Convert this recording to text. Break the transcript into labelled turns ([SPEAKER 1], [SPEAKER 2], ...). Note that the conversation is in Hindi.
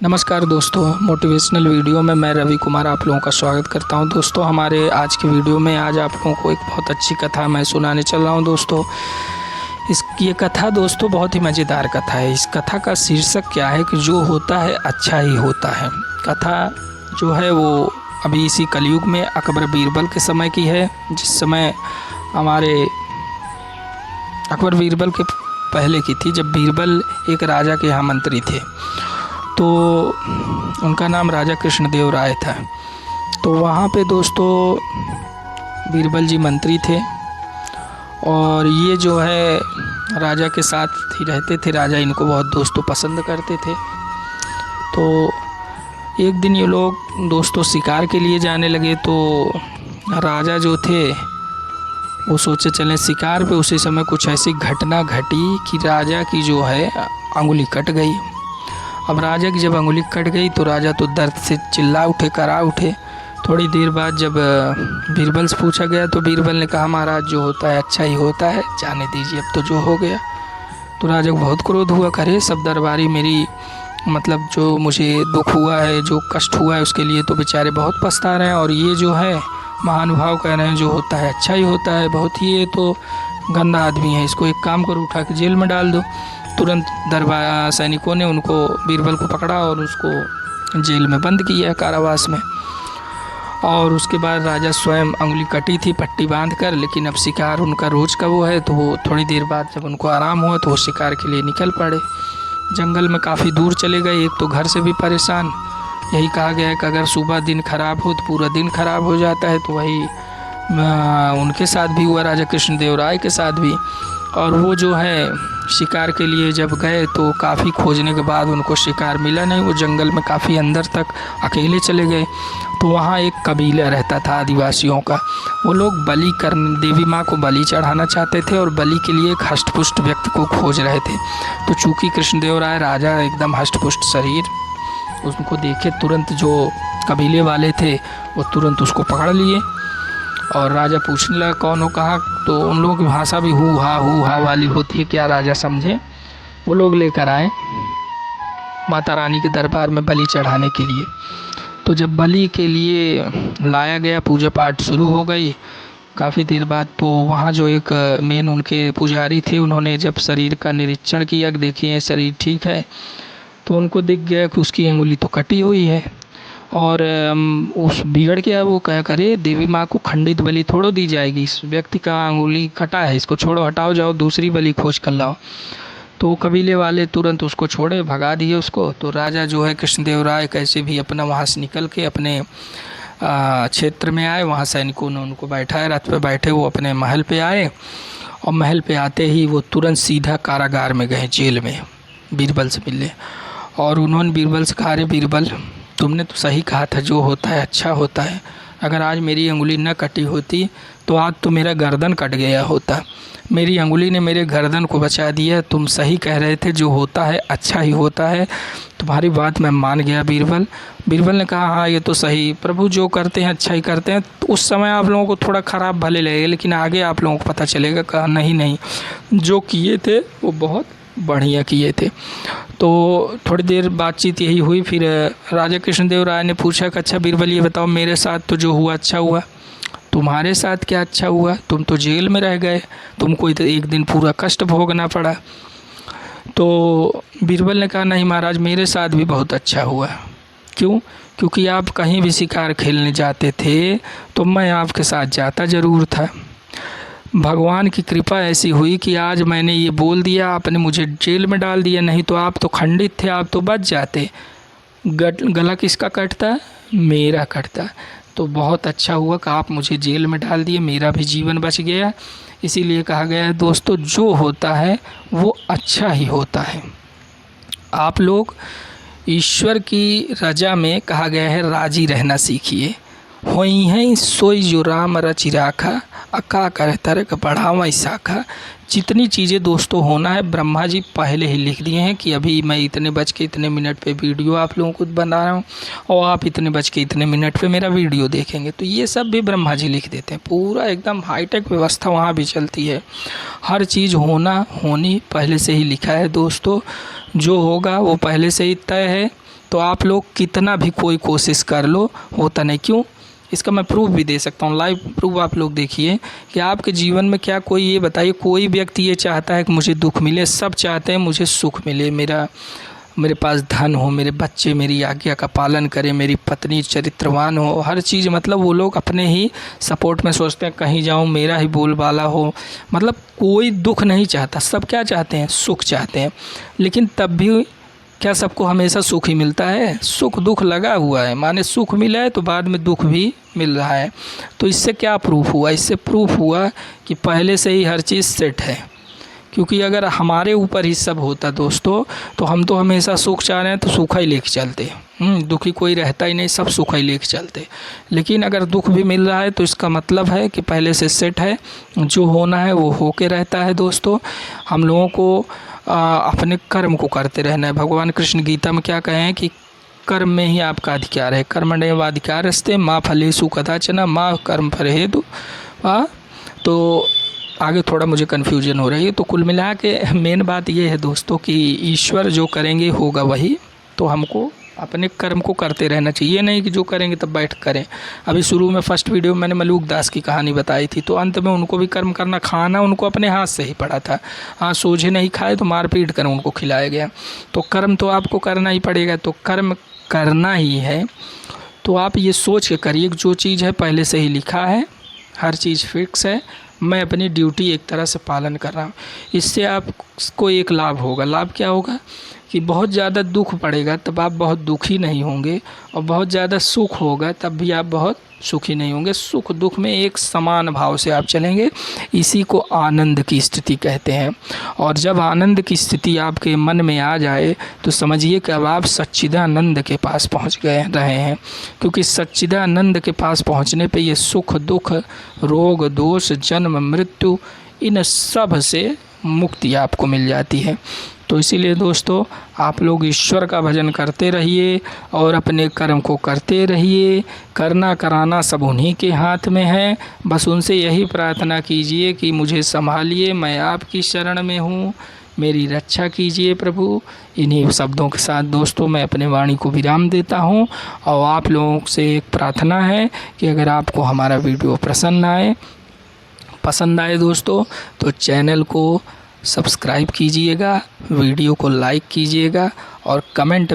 [SPEAKER 1] नमस्कार दोस्तों, मोटिवेशनल वीडियो में मैं रवि कुमार आप लोगों का स्वागत करता हूं। दोस्तों, हमारे आज की वीडियो में आज आप लोगों को एक बहुत अच्छी कथा मैं सुनाने चल रहा हूं। दोस्तों, ये कथा दोस्तों बहुत ही मज़ेदार कथा है। इस कथा का शीर्षक क्या है कि जो होता है अच्छा ही होता है। कथा जो है वो अभी इसी कलयुग में अकबर बीरबल के समय की है, जिस समय हमारे अकबर बीरबल के पहले की थी, जब बीरबल एक राजा के यहाँ मंत्री थे। तो उनका नाम राजा कृष्णदेव राय था। तो वहाँ पे दोस्तों बीरबल जी मंत्री थे और ये जो है राजा के साथ ही रहते थे। राजा इनको बहुत दोस्तों पसंद करते थे। तो एक दिन ये लोग दोस्तों शिकार के लिए जाने लगे। तो राजा जो थे वो सोचे चलें शिकार पे। उसी समय कुछ ऐसी घटना घटी कि राजा की जो है अंगुली कट गई। अब राजा की जब अंगुली कट गई तो राजा तो दर्द से चिल्ला उठे, करा उठे। थोड़ी देर बाद जब बीरबल से पूछा गया तो बीरबल ने कहा, महाराज जो होता है अच्छा ही होता है, जाने दीजिए, अब तो जो हो गया। तो राजा को बहुत क्रोध हुआ, करे सब दरबारी मेरी मतलब जो मुझे दुख हुआ है, जो कष्ट हुआ है, उसके लिए तो बेचारे बहुत पछता रहे हैं, और ये जो है महानुभाव कह रहे हैं जो होता है अच्छा ही होता है। बहुत ही ये तो गंदा आदमी है, इसको एक काम करो, उठा के जेल में डाल दो। तुरंत दरबार सैनिकों ने उनको बीरबल को पकड़ा और उसको जेल में बंद किया, कारावास में। और उसके बाद राजा स्वयं अंगुली कटी थी पट्टी बांध कर, लेकिन अब शिकार उनका रोज़ का वो है। तो वो थोड़ी देर बाद जब उनको आराम हुआ तो वो शिकार के लिए निकल पड़े। जंगल में काफ़ी दूर चले गए, एक तो घर से भी परेशान। यही कहा गया है कि अगर सुबह दिन खराब हो तो पूरा दिन खराब हो जाता है। तो वही उनके साथ भी हुआ, राजा कृष्णदेव राय के साथ भी। और वो जो है शिकार के लिए जब गए तो काफ़ी खोजने के बाद उनको शिकार मिला नहीं। वो जंगल में काफ़ी अंदर तक अकेले चले गए। तो वहाँ एक कबीला रहता था आदिवासियों का। वो लोग बलि करने, देवी माँ को बलि चढ़ाना चाहते थे और बलि के लिए एक हष्टपुष्ट व्यक्ति को खोज रहे थे। तो चूँकि कृष्णदेव राय राजा एकदम हष्टपुष्ट शरीर, उसको देखे तुरंत जो कबीले वाले थे वो तुरंत उसको पकड़ लिए। और राजा पूछने लगा कौन हो, कहा। तो उन लोगों की भाषा भी हु हा वाली होती है, क्या राजा समझे। वो लोग लेकर आए माता रानी के दरबार में बलि चढ़ाने के लिए। तो जब बलि के लिए लाया गया, पूजा पाठ शुरू हो गई। काफ़ी देर बाद तो वहाँ जो एक मेन उनके पुजारी थे, उन्होंने जब शरीर का निरीक्षण किया कि देखिए शरीर ठीक है, तो उनको दिख गया कि उसकी अंगुली तो कटी हुई है। और उस बिगड़ गया, वो क्या करे, देवी माँ को खंडित बलि थोड़ो दी जाएगी, इस व्यक्ति का अंगुली कटा है, इसको छोड़ो, हटाओ, जाओ दूसरी बलि खोज कर लाओ। तो कबीले वाले तुरंत उसको छोड़े, भगा दिए उसको। तो राजा जो है कृष्णदेव राय कैसे भी अपना वहाँ से निकल के अपने क्षेत्र में आए। वहाँ सैनिकों ने उनको बैठाया, रथ पे बैठे वो अपने महल पे आए। और महल पे आते ही वो तुरंत सीधा कारागार में गए, जेल में, बीरबल से मिलने। और उन्होंने बीरबल से कहा, अरे बीरबल, तुमने तो सही कहा था, जो होता है अच्छा होता है। अगर आज मेरी अंगुली न कटी होती तो आज तो मेरा गर्दन कट गया होता। मेरी अंगुली ने मेरे गर्दन को बचा दिया। तुम सही कह रहे थे, जो होता है अच्छा ही होता है। तुम्हारी बात मैं मान गया बीरबल। बीरबल ने कहा, हाँ ये तो सही, प्रभु जो करते हैं अच्छा ही करते हैं। तो उस समय आप लोगों को थोड़ा ख़राब भले लगेगा, लेकिन आगे आप लोगों को पता चलेगा। कहा, नहीं, जो किए थे वो बहुत बढ़िया किए थे। तो थोड़ी देर बातचीत यही हुई। फिर राजा कृष्णदेव राय ने पूछा कि अच्छा बीरबल, ये बताओ, मेरे साथ तो जो हुआ अच्छा हुआ, तुम्हारे साथ क्या अच्छा हुआ? तुम तो जेल में रह गए, तुमको एक दिन पूरा कष्ट भोगना पड़ा। तो बीरबल ने कहा, नहीं महाराज, मेरे साथ भी बहुत अच्छा हुआ। क्यों? क्योंकि आप कहीं भी शिकार खेलने जाते थे तो मैं आपके साथ जाता ज़रूर था। भगवान की कृपा ऐसी हुई कि आज मैंने ये बोल दिया, आपने मुझे जेल में डाल दिया, नहीं तो आप तो खंडित थे, आप तो बच जाते। गला किसका कटता? मेरा कटता। तो बहुत अच्छा हुआ कि आप मुझे जेल में डाल दिए, मेरा भी जीवन बच गया। इसीलिए कहा गया है दोस्तों, जो होता है वो अच्छा ही होता है। आप लोग ईश्वर की रजा में, कहा गया है, राजी रहना सीखिए। होई हैं सोई जो राम रचि राखा, अका कर तरक बढ़ावा शाखा। जितनी चीज़ें दोस्तों होना है, ब्रह्मा जी पहले ही लिख दिए हैं कि अभी मैं इतने बज के इतने मिनट पे वीडियो आप लोगों को बना रहा हूँ और आप इतने बज के इतने मिनट पे मेरा वीडियो देखेंगे। तो ये सब भी ब्रह्मा जी लिख देते हैं। पूरा एकदम हाईटेक व्यवस्था वहाँ भी चलती है। हर चीज़ होनी पहले से ही लिखा है दोस्तों। जो होगा वो पहले से ही तय है। तो आप लोग कितना भी कोई कोशिश कर लो होता नहीं। क्यों? इसका मैं प्रूफ भी दे सकता हूँ, लाइव प्रूफ। आप लोग देखिए कि आपके जीवन में क्या कोई ये बताइए, कोई व्यक्ति ये चाहता है कि मुझे दुख मिले? सब चाहते हैं मुझे सुख मिले, मेरे पास धन हो, मेरे बच्चे मेरी आज्ञा का पालन करें, मेरी पत्नी चरित्रवान हो, हर चीज़। मतलब वो लोग अपने ही सपोर्ट में सोचते हैं, कहीं जाऊँ मेरा ही बोलबाला हो। मतलब कोई दुख नहीं चाहता, सब क्या चाहते हैं? सुख चाहते हैं। लेकिन तब भी क्या सबको हमेशा सुख ही मिलता है? सुख दुख लगा हुआ है, माने सुख मिला है तो बाद में दुख भी मिल रहा है। तो इससे क्या प्रूफ हुआ? इससे प्रूफ हुआ कि पहले से ही हर चीज़ सेट है। क्योंकि अगर हमारे ऊपर ही सब होता दोस्तों, तो हम तो हमेशा सुख चाह रहे हैं तो सूखा ही लेके चलते, दुखी कोई रहता ही नहीं, सब सूखा ही लेके चलते। लेकिन अगर दुख भी मिल रहा है तो इसका मतलब है कि पहले से सेट है, जो होना है वो होके रहता है दोस्तों। हम लोगों को अपने कर्म को करते रहना है। भगवान कृष्ण गीता में क्या कहे हैं कि कर्म में ही आपका अधिकार है, कर्मण्येवाधिकारस्ते मा फलेषु कदाचन मा कर्म फलेषु। तो आगे थोड़ा मुझे कन्फ्यूजन हो रही है। तो कुल मिला के मेन बात ये है दोस्तों कि ईश्वर जो करेंगे होगा वही, तो हमको अपने कर्म को करते रहना चाहिए। ये नहीं कि जो करेंगे तब बैठ करें। अभी शुरू में फर्स्ट वीडियो में मैंने मलूक दास की कहानी बताई थी, तो अंत में उनको भी कर्म करना, खाना उनको अपने हाथ से ही पड़ा था। हाँ, सोझे नहीं खाए तो मार पीट कर उनको खिलाया गया। तो कर्म तो आपको करना ही पड़ेगा, तो कर्म करना ही है। तो आप ये सोच के करिए कि जो चीज़ है पहले से ही लिखा है, हर चीज़ फिक्स है, मैं अपनी ड्यूटी एक तरह से पालन कर रहा हूँ। इससे आपको एक लाभ होगा। लाभ क्या होगा कि बहुत ज़्यादा दुख पड़ेगा तब आप बहुत दुखी नहीं होंगे, और बहुत ज़्यादा सुख होगा तब भी आप बहुत सुखी नहीं होंगे। सुख दुख में एक समान भाव से आप चलेंगे। इसी को आनंद की स्थिति कहते हैं। और जब आनंद की स्थिति आपके मन में आ जाए तो समझिए कि अब आप सच्चिदानंद के पास पहुंच रहे हैं। क्योंकि सच्चिदानंद के पास पहुंचने पे ये सुख दुख, रोग दोष, जन्म मृत्यु, इन सब से मुक्ति आपको मिल जाती है। तो इसीलिए दोस्तों आप लोग ईश्वर का भजन करते रहिए और अपने कर्म को करते रहिए। करना कराना सब उन्हीं के हाथ में है। बस उनसे यही प्रार्थना कीजिए कि मुझे संभालिए, मैं आपकी शरण में हूँ, मेरी रक्षा कीजिए प्रभु। इन्हीं शब्दों के साथ दोस्तों मैं अपने वाणी को विराम देता हूँ। और आप लोगों से एक प्रार्थना है कि अगर आपको हमारा वीडियो पसंद आए दोस्तों, तो चैनल को सब्सक्राइब कीजिएगा, वीडियो को लाइक कीजिएगा और कमेंट